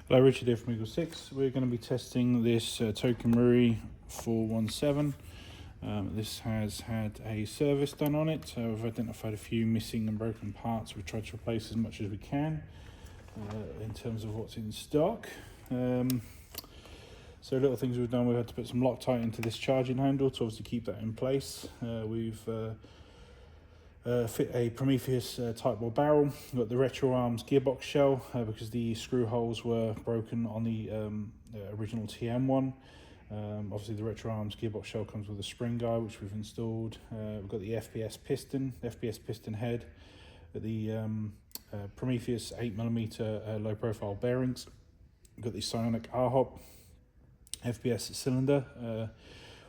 Hello, Richard here from EagleSix. We're going to be testing this Tokamuri 417. This has had a service done on it, so we've identified a few missing and broken parts. We've tried to replace as much as we can in terms of what's in stock. So little things we've done, we've had to put some Loctite into this charging handle to obviously keep that in place. We've fit a Prometheus Tightbore barrel. We've got the retro arms gearbox shell because the screw holes were broken on the original TM one. Obviously the retro arms gearbox shell comes with a spring guide which we've installed. We've got the FPS piston head, the Prometheus 8mm low profile bearings. We've got the PSIONIC HOP FPS cylinder.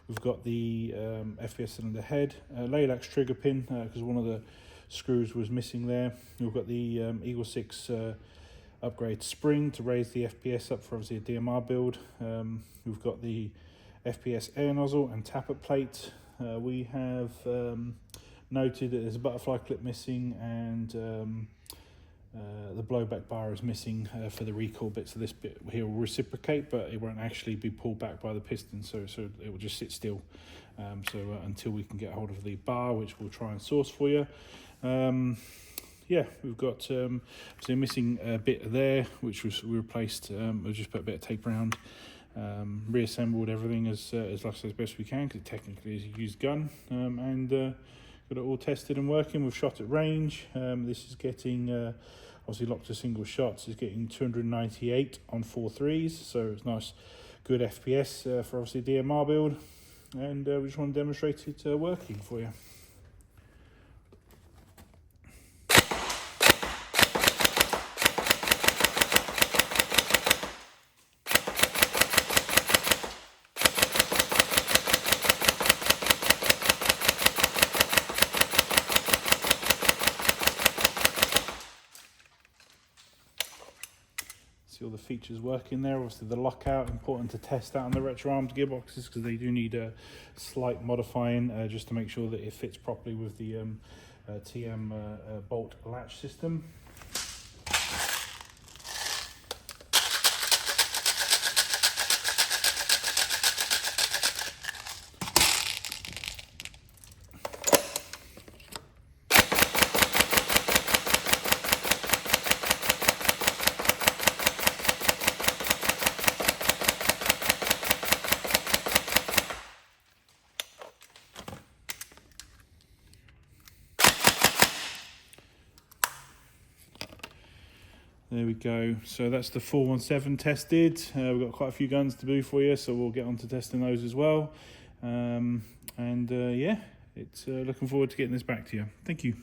We've got the FPS cylinder head, laylax trigger pin because one of the screws was missing there. We've got the EagleSix upgrade spring to raise the FPS up for obviously a DMR build. We've got the FPS air nozzle and tappet plate. We have noted that there's a butterfly clip missing and the blowback bar is missing for the recoil bit, so this bit here will reciprocate, but it won't actually be pulled back by the piston, so it will just sit still. Until we can get hold of the bar, which we'll try and source for you. Yeah, we've got so missing a bit there, which we replaced. We've just put a bit of tape around, reassembled everything as like I say, as best we can, because it technically is a used gun, and got it all tested and working. We've shot at range. This is getting obviously locked to single shots. Is getting 298 on 4.3s, so it's nice, good FPS for obviously DMR build, and we just want to demonstrate it working for you. See all the features working there. Obviously the lockout, important to test out on the retro arms gearboxes because they do need a slight modifying just to make sure that it fits properly with the TM bolt latch system. There we go. So that's the 417 tested. We've got quite a few guns to do for you, so we'll get on to testing those as well. Yeah, it's looking forward to getting this back to you. Thank you.